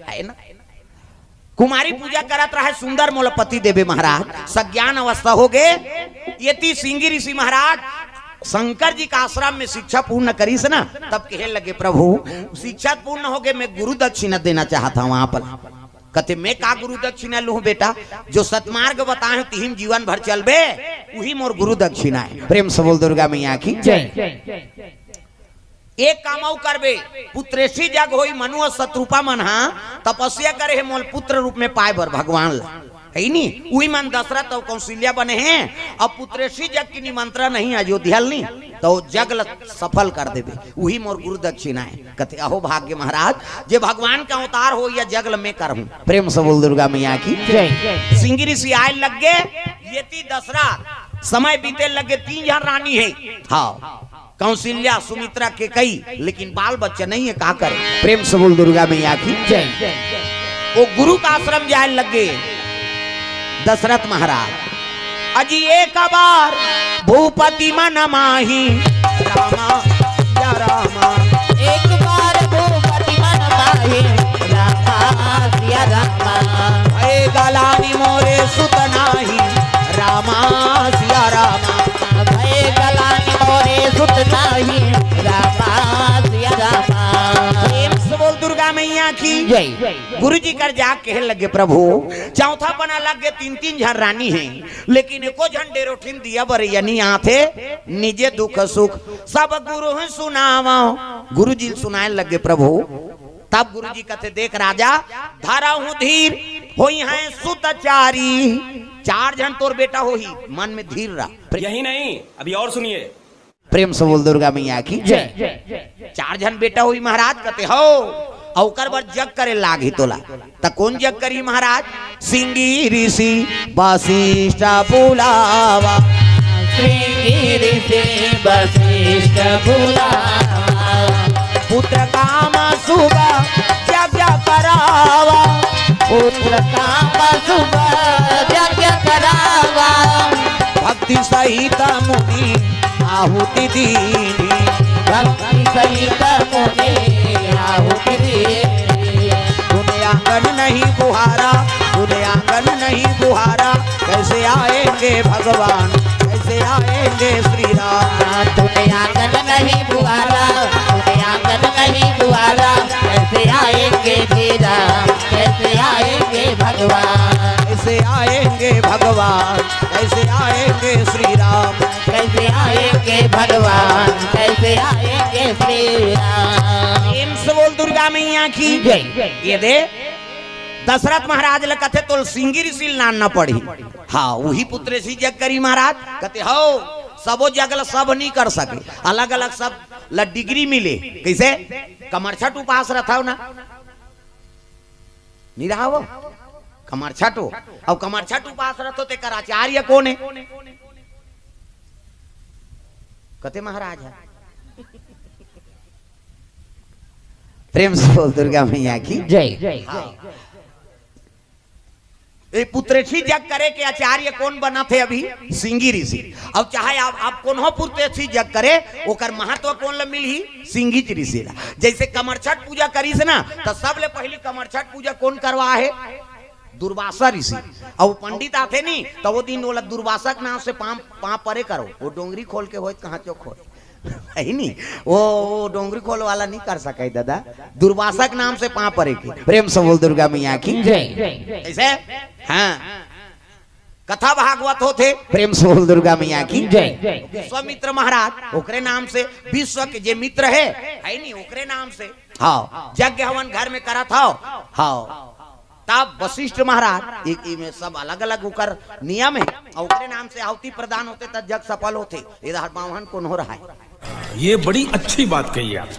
है ना। कुमारी पूजा करत रहे सुंदर मोलपति देवे महाराज, सज्ञान अवस्था हो गए। ये सिंगी ऋषि महाराज शंकर जी का आश्रम में शिक्षा पूर्ण करीस ना, तब कहे लगे प्रभु शिक्षा पूर्ण हो गए, मैं गुरु दक्षिणा देना चाहता हूँ। वहां पर कहते मैं का गुरु दक्षिणा लू बेटा, जो सतमार्ग बताए तिहिम जीवन भर चलबे वही मोर गुरु दक्षिणा है। प्रेम से बोल दुर्गा मैया की जय। एक कामऊ करबे पुत्रेशी जग होई मनु शत्रुपा मन तपस्या करे है मोल पुत्र रूप में पाए बर भगवान ला है नी। वही मन दशरथ और कौशल्या बने हैं। अब पुत्रेशी जग की निमंत्रण नहीं अयोध्या नी तो जग सफल कर देवे, वही मोर गुरु दक्षिणा है। कहते अहो भाग्य महाराज, जे भगवान का अवतार हो या जगल में कर हूं। प्रेम से बोल दुर्गा मैया की जय। सिंगी ऋषि आए लग गए, ये दशरथ समय बीते लगे, 3 जन रानी है, हाँ कौशल्या सुमित्रा के कई, लेकिन बाल बच्चे नहीं है, का करे। प्रेम से बोल दुर्गा मैया की जय। वो गुरु का आश्रम जाए लगे दशरथ महाराज, अजी एक बार भूपति मन माही रामा या रामा, एक बार भूपति मन माही रामा या रामा, भय गलानी मोरे सुत नाही रामा या रामा, भय गलानी मोरे सुत नाही रामा या रामा। प्रेम से बोल दुर्गा मैया की जय। गुरु जी कर जा कहे लगे प्रभु चौथा बना लगे 3-3 जन रानी है, लेकिन एको झंडे रोटिन दिया बर यानी यहाँ थे निजे दुख सुख सब गुरु सुनावा। गुरु जी सुनाए लगे प्रभु, तब गुरु जी कहते देख राजा धारा हूँ धीर होई है सुतचारी, 4 जन तोर बेटा हो ही मन में धीर रहा। यही नहीं अभी और सुनिए। प्रेम से बोल दुर्गा मैया की जय। 4 जन बेटा हुई महाराज कहते हो औकर बर जग करे लाग ही तोला, त कौन जग करी महाराज। सिंगी ऋषि वशिष्ठ बुलावा, सिंगी ऋषि वशिष्ठ बुलावा, पुत्र काम शुभ यज्ञ करावा, पुत्र काम शुभ यज्ञ करावा, भक्ति सहित मुनि आहुति दीनी, भक्ति सहित मुनि आहुति दीनी। तूने आंगन नहीं बुहारा, तूने आंगन नहीं बुहारा, कैसे आएंगे भगवान, कैसे आएंगे श्री राम। तूने आंगन नहीं बुहारा, तूने आंगन नहीं बुहारा, कैसे आएंगे श्री राम, कैसे आएंगे भगवान, कैसे आएंगे भगवान, कैसे आएंगे श्री राम, कैसे आएंगे भगवान, कैसे आएंगे श्री राम। प्रेम से बोल दुर्गा मैया की जय। ये दे दशरथ महाराज ल कथे तो सिंगी ऋषि नान न पड़ी, हाँ वही पुत्र सी जग करी महाराज। कहते हो सबो जगल सब नहीं कर सके, अलग अलग सब ल डिग्री मिले। कैसे कमरछठ उपास रहा ना नहीं रहा वो कमरछठ हो, अब कमरछठ उपास रहो ते कर आचार्य कौन है। कहते महाराज है। प्रेम से बोल दुर्गा मैया की जय। ये पुत्रेठी जग करे के आचार्य कौन बना थे अभी सिंगी ऋषि। अब चाहे आप कौन हो पुत्रेठी जग करे ओकर महत्व कौन ला मिल ही सिंगी ऋषि ला। जैसे कमरछठ पूजा करी से ना तो सबले पहली कमरछठ पूजा कौन करवा है दुर्वासा ऋषि। और पंडित आते नहीं तो वो दिन बोला दुर्वासा के नाम से पाँव परे करो, वो डोंगरी खोल के हो कहाँ चौक हो है नहीं, वो डोंगरी खोल वाला नहीं कर सके दादा, दुर्वासा के नाम से पाँव परे की। प्रेम से बोल दुर्गा मैया की जय। ऐसे हाँ कथा भागवत होते। प्रेम से बोल दुर्गा मैया की जय। विश्वामित्र महाराज ओकरे नाम से विश्व के जे मित्र है नहीं ओकरे नाम से हाँ यज्ञ हवन घर में करा था। हाँ तब वशिष्ठ महाराज एक में सब अलग अलग होकर नियम है और ओकरे नाम से आहुति प्रदान होते तब जग सफल होते। इधर बावन कौन हो रहा है, ये बड़ी अच्छी बात कही आप।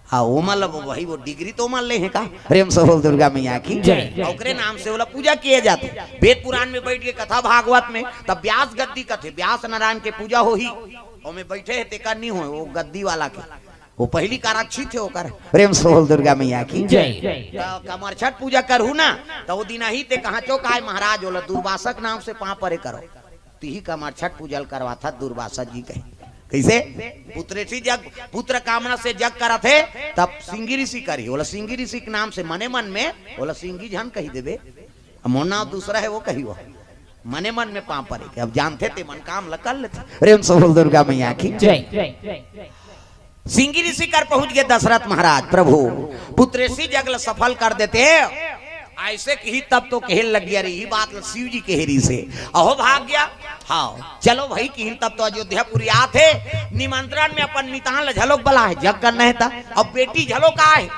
हाँ वो मतलब वही वो डिग्री तो मान ले हैं का। प्रेम से बोल दुर्गा मैया की जय। ओकरे नाम से बोला पूजा किए जाते। वेद पुराण में बैठ के कथा भागवत में तब व्यास गद्दी कथे व्यास नारायण के पूजा हो ही और में बैठे है तेका नहीं हो वो गद्दी वाला के वो पहली काराक्षी थे होकर। प्रेम से बोल दुर्गा मैया की जय। कमरछठ पूजा करू ना तो वो दिन ही ते कहाँ चौक आए महाराज बोला दुर्वासा के नाम से पाँव परे करो, ती ही कमरछठ पूजल करवा था दुर्वासा जी कहे। कैसे पुत्रेसी जग पुत्र कामना से जग करा थे तब सिंगी ऋषि करी बोला सिंगी ऋषि के नाम से मने मन में बोला सिंगी झन कही देवे मोर नाम दूसरा है वो कही वो मने मन में पाप पड़े अब जानते थे मन काम लकल लेते प्रेम से बोल दुर्गा मैया की जय। सिंगी ऋषि कर पहुंच गए दशरथ महाराज प्रभु पुत्रेसी जगल सफल कर देते ऐसे ही तब तो कहल लग गया रही बात शिव जी केहरी से अहो भाग गया हाँ चलो भाई कि तब तो अयोध्यापुरी आते निमंत्रण में अपन मितान झलोक बला है जग करना है था अब बेटी झलोक आए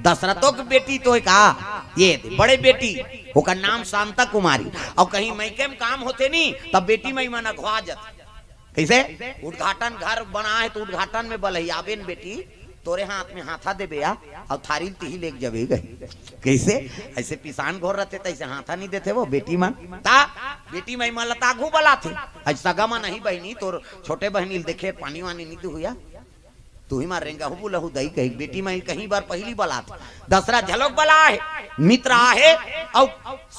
दशरथों की बेटी तो कहा ये बड़े बेटी ओकर नाम शांता कुमारी और कहीं मैके में काम होते नहीं तब बेटी मई मन अघवा जाती कैसे उद्घाटन घर बना है तो उद्घाटन में बल आबेन बेटी तोरे हाथ में हाथा दे बेया और थारी तिही लेके जबे गए कैसे ऐसे पिसान घोर रहते तैसे हाथा नहीं देते वो बेटी मन ता बेटी मई मन लताघू बला थे आज सगामा नहीं बहनी तोर छोटे बहनी देखे पानी वानी नहीं तू हुआ तू ही मार रेंगा हूँ लहू दही कही बेटी मई कहीं बार पहली बला थे दसरा झलक बला है मित्र आहे और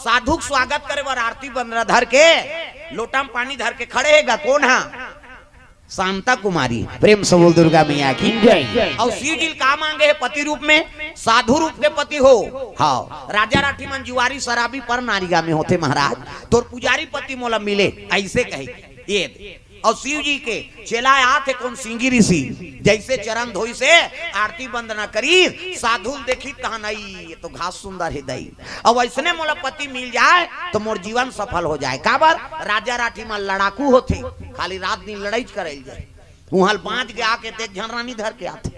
साधु स्वागत करे बार आरती बंदरा धर के लोटा में पानी धर के खड़े हैगा कौन है शांता कुमारी प्रेम से बोल दुर्गा मैया की जय। और शिव जी का मांगे है पति रूप में साधु रूप के पति हो हाँ राजा राठी मन जुआरी शराबी पर नारिगा में होते महाराज तो पुजारी पति मोला मिले ऐसे कहे ये और शिव जी के चेला आते कौन सिंगी ऋषि जैसे चरण धोई से आरती वंदना करी साधु देखी कहा नहीं ये तो घास सुंदर है दई और ऐसने मोला पति मिल जाए तो मोर जीवन सफल हो जाए काबर राजा राठी में लड़ाकू होते खाली रात दिन लड़ाई करे जाए वहां बांध के आके ते झनरानी धर के आते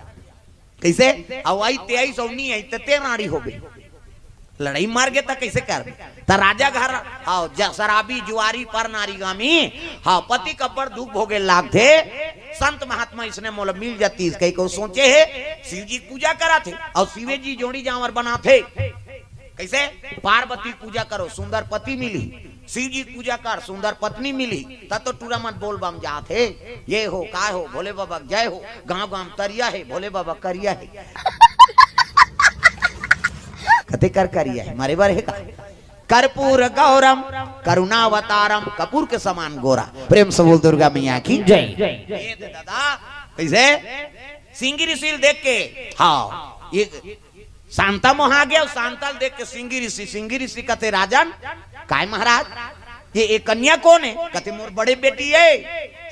कैसे और आई 23 और नहीं आई ते रानी हो गई लड़ाई मार गए तो कैसे कर तो राजा घर हाँ शराबी जुआरी पर नारीगामी हाँ पति कब्बर दुख भोगे लाग थे संत महात्मा इसने मोल मिल जाती कहीं को सोचे है शिव जी पूजा करा थे और शिवे जी जोड़ी जावर बना थे कैसे पार्वती पूजा करो सुंदर पति मिली शिव जी पूजा कर सुंदर पत्नी मिली तब तो टूरा मत बोल बम जाते ये हो का हो भोले बाबा जय हो गाँव गाँव तरिया है भोले बाबा करिया है कते कर करिया है मारे बार है का कर्पूर गौरम करुणावतारम कपूर के समान गोरा प्रेम से बोल दुर्गा मैया की जय। दादा कैसे सिंगी ऋषि देख के हाँ ये शांता मोहा गया शांतल देख के सिंगी ऋषि कहते राजन काय महाराज ये एक कन्या कौन है कहते मोर बड़े बेटी है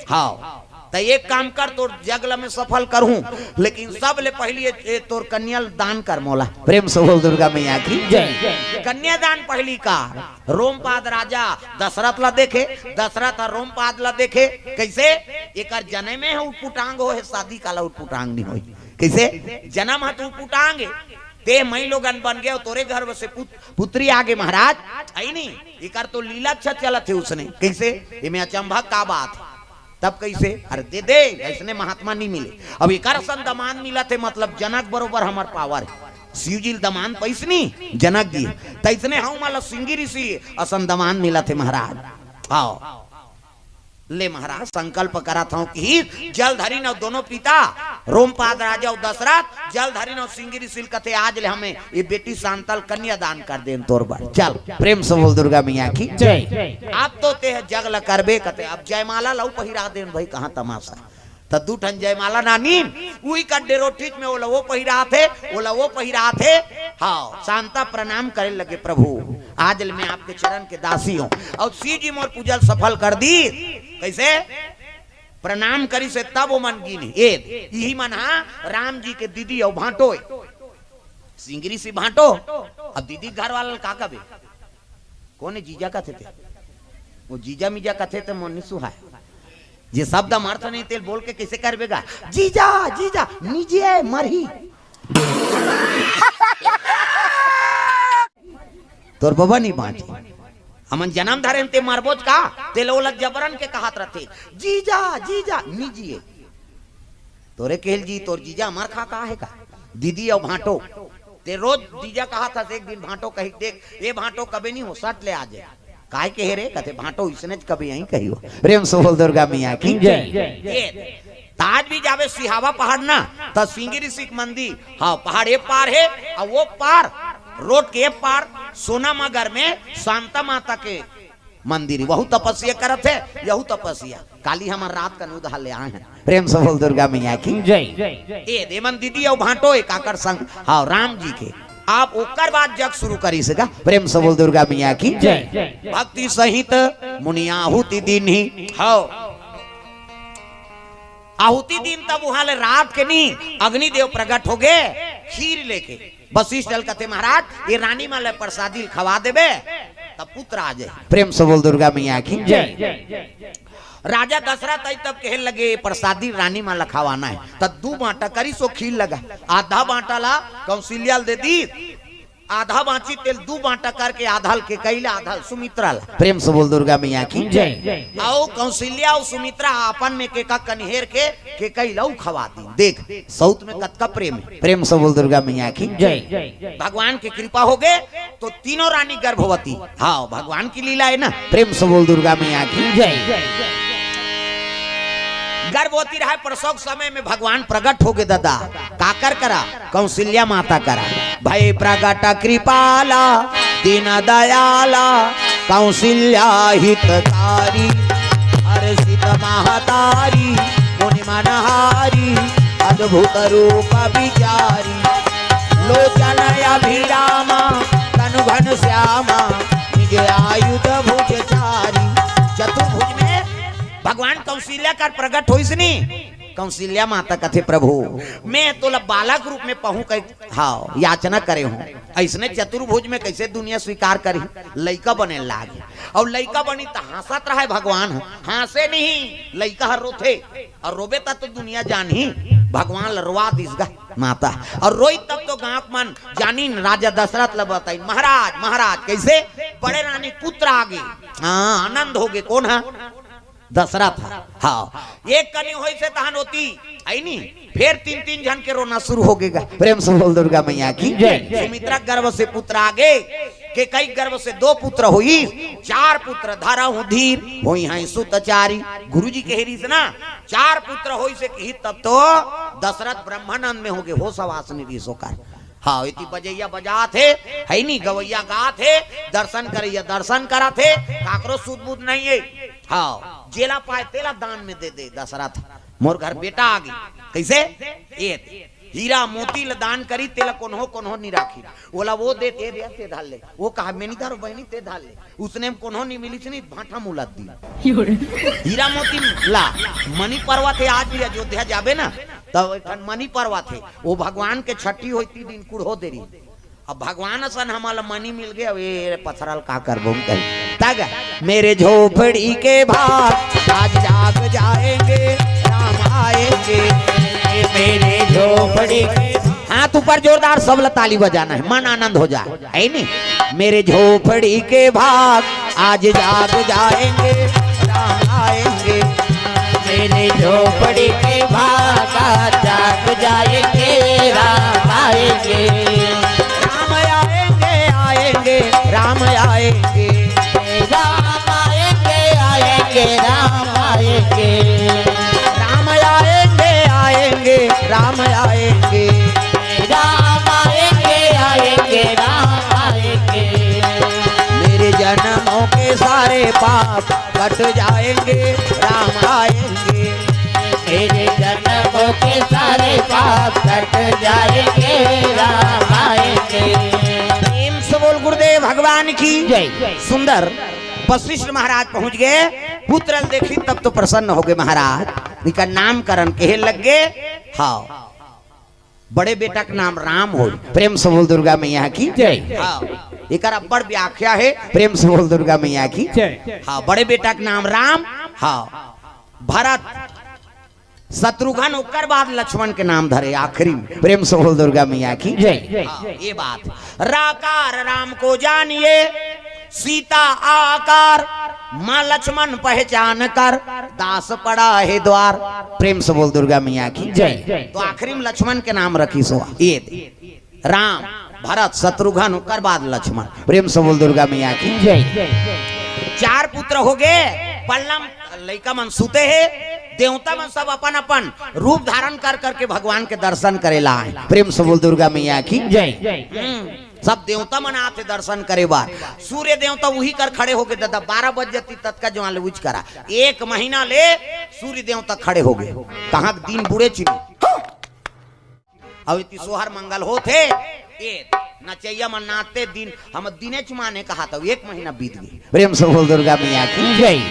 हाँ तो एक काम कर तोर जगल में सफल करूं लेकिन सब ले पहली तोर कन्या दान कर मोला प्रेम से बोल दुर्गा मैया की जय। कन्यादान पहली का रोमपाद राजा दशरथ ला देखे दशरथ और रोमपाद ला देखे कैसे एक जने में है उटपुटांग हो है शादी काला उटपुटांग नहीं होई कैसे जन्म है तो उटपुटांग ते मई लोगन बन गए तोरे घर से पुत्री आगे महाराज आई नहीं एक तो लीला अच्छा चला थे उसने कैसे ये में अचंभा का बात तब कैसे अरे दे दे ऐसने महात्मा नहीं मिले अब एक दमान मिला थे मतलब जनक बरोबर हमार पावर शिव जी दमान पैसनी जनक जी तैसने हम माला सिंगी ऋषि असन दमान मिला थे महाराज आओ ले महाराज संकल्प करा था कि जलधरी न दोनों पिता रोमपाद राजा और दशरथ जलधरी न सिंगी ऋषि कथे आज ले हमें ये बेटी शांतल कन्या दान कर दे तोर बार चल प्रेम से बोल दुर्गा मैया की जय। आप तो ते जगल करबे कते अब जयमाला लऊ पहिरा देन भाई कहाँ तमाशा तो दू ठन जयमाला नानी वही का डेरोठीच में ओला वो पहिरा थे हाँ शांता प्रणाम करे लगे प्रभु आज मैं आपके चरण के दासी हूँ और शिव जी मोर पूजल सफल कर दी कैसे प्रणाम करी से तब वो मन गिनी यही मन हा राम जी के दीदी और भाटो सिंगरी सी भाटो अब दीदी घर वाला का कबे कौन है जीजा का थे वो जीजा मिजा का थे तो मोनी सुहाय ये शब्द अर्थ नहीं तेल बोल के कैसे करबेगा जीजा जीजा नीचे मरही तोर बाबा नहीं बांटी हमन जन्म धरे ते मरबोज का ते लोलक जबरन के कहत रहते जीजा जीजा नीजिए तोरे केल जी तोर जीजा मर खा का है का दीदी और भाटो ते रोज जीजा कहा था एक दिन भाटो कही देख ये भाटो कभी नहीं हो सट ले आ जाए काय के रे कहते भाटो इसने कभी यहीं कही हो प्रेम से बोल दुर्गा मैया की जय। ताज भी जावे सिहावा पहाड़ ना तो सिंगी ऋषि मंदिर हाँ पहाड़ ये पार है और वो पार रोड के पार सोना मगर में शांता माता के मंदिर बहुत तपस्या करत है, यहू तपस्या काली हमार रात का नुधा ले आए हैं। प्रेम से बोल दुर्गा मैया की जय। ए देवन दीदी और भांटो एक आकर संग हाँ राम जी के आप ओकर बाद जग शुरू करी सका। प्रेम से बोल दुर्गा मैया की जय। भक्ति सहित मुनियाहुति दिन ही हाँ आहुति दिन तब वहां ले रात के नहीं अग्निदेव प्रकट हो गए खीर लेके वशिष्ठ जल कहते महाराज ये रानी माले प्रसादी खवा देबे तब पुत्र आ जाए। प्रेम से बोल दुर्गा मैया की जय। राजा दशरथ आई तब कहे लगे प्रसादी रानी माला खवाना है तब 2 बांटा करी सो खीर लगा आधा बांटा ला कौशल्या दे दी आधा बांची तेल 2 बांटा करके आधा के कैला आधा सुमित्रा ला। प्रेम से बोल दुर्गा मैया की जय। आओ कौशल्या और सुमित्रा अपन में के का कन्हेर के कैला खवा दी। देख साउथ में कतका प्रेम है। प्रेम से बोल दुर्गा मैया की जय। भगवान की कृपा हो गए तो तीनों रानी गर्भवती हाँ भगवान की लीला है ना। प्रेम से बोल दुर्गा मैया की जय। गर्भवती रहा प्रसव समय में भगवान प्रकट हो गए दादा काकर करा कौशल्या माता करा भय प्रकट कृपाला दीन दयाला कौशल्या हितकारी हर्षित महतारी मुनि मनहारी अद्भुत रूप विचारी लोचन अभिरामा तनु घन श्यामा निज आयुध भुजचारी। चतुर्भुज में भगवान कौशल्या का प्रकट हो इसनी कौशल्या माता कथे प्रभु मैं तो बालक रूप में पहू कर हाँ याचना करे हूँ ऐसने चतुर्भुज में कैसे दुनिया स्वीकार करी लइका बने लागे और लइका बनी तो हंसत रहा भगवान हंसे नहीं लइका हर रोथे और रोबे तब तो दुनिया जानी भगवान लरवा दिसगा माता और रोई तब तो गांव मन जानी राजा दशरथ ल बताई महाराज महाराज कैसे बड़े रानी पुत्र आगे हाँ आनंद हो गए कौन है दशरथ हाँ एक कनी होई से तहन होती आई नी फिर 3 जन के रोना शुरू हो गएगा। प्रेम से बोल दुर्गा मैया की सुमित्रा गर्भ से पुत्र आगे के कई गर्भ से 2 पुत्र हुई 4 पुत्र धारा हूँ धीर हुई हैं सुतचारी गुरुजी के हेरी से ना 4 पुत्र हुई से कही तब तो दशरथ ब्रह्मानंद में हो गए हो सवासनी ऋषोकार हाँ इतनी बजैया बजा थे है नी गवैया गा थे दर्शन करैया दर्शन करा थे काकरो सुध बुध नहीं है हाँ जेला पाए तेला दान में दे दे दशरथ मोर घर बेटा आ गई कैसे ए हीरा मोती ल दान करी तेला कोन्हो नहीं राखी बोला वो दे ते धाल ले वो कहा मैंने धारो बहनी ते धाल ले उसने कोन्हो नहीं मिली नहीं भाटा मुलत दी हीरा मोती ला मणि पर्वा थे आज भी अयोध्या जाबे ना तब मणि पर्वा थे वो भगवान के छठी होती दिन कुड़ो देरी अब भगवान सन हमारा मनी मिल गया ये पथरल का कर तग मेरे झोपड़ी के भाग आज जाग जाएंगे राम आएंगे मेरे झोपड़ी हाथ ऊपर जोरदार सब ताली बजाना है मन आनंद हो जाए है नहीं मेरे झोपड़ी के भाग आज जाग जाएंगे राम आएंगे मेरे झोपड़ी के भाग आज जाग जाएंगे राम आएंगे राम आएंगे राम आएंगे आएंगे राम आएंगे राम आएंगे आएंगे राम आएंगे राम आएंगे आएंगे राम आएंगे मेरे जन्मों के सारे पाप कट जाएंगे राम आएंगे मेरे जन्मों के सारे पाप कट जाएंगे राम आएंगे। बोल गुरुदेव भगवान की जय। सुंदर वशिष्ठ महाराज पहुंच गए पुत्र देखी तब तो प्रसन्न हो गए महाराज इनका नामकरण कहे लग गए हाँ बड़े बेटा का नाम राम हो। प्रेम से बोल दुर्गा मैया की जय। हाँ एक बड़ व्याख्या है प्रेम से बोल दुर्गा मैया की जय। हाँ बड़े बेटा का नाम राम हाँ भरत शत्रुघ्न उकर बाद लक्ष्मण के नाम धरे आखिरी प्रेम से बोल दुर्गा मैया की जय। ये बात राकार राम को जानिए सीता आकार माँ लक्ष्मण पहचान कर दास पड़ा है द्वार। प्रेम से बोल दुर्गा मैया की जय। तो आखिरी में लक्ष्मण के नाम रखी सो ये राम भरत शत्रुघ्न उकर बाद लक्ष्मण। प्रेम से बोल दुर्गा मैया की जय। 4 पुत्र हो गए पल्लम लइका मन सुते है देवता में सब अपन अपन रूप धारण कर करके भगवान के दर्शन करेला है। प्रेम से बोल दुर्गा मैया की जय। सब देवता मन आते दर्शन करे बार। सूर्य देवता वही कर खड़े हो गए दादा 12 बज जाती तत्का जो ले उच करा 1 महीना ले सूर्य देवता खड़े हो गए। कहाँ दिन बुढ़े चिनी अब इतनी सोहर मंगल होते नचैया मन नाते दिन हम दिने चुमाने कहा था 1 महीना बीत गई। प्रेम से बोल दुर्गा मैया की जय।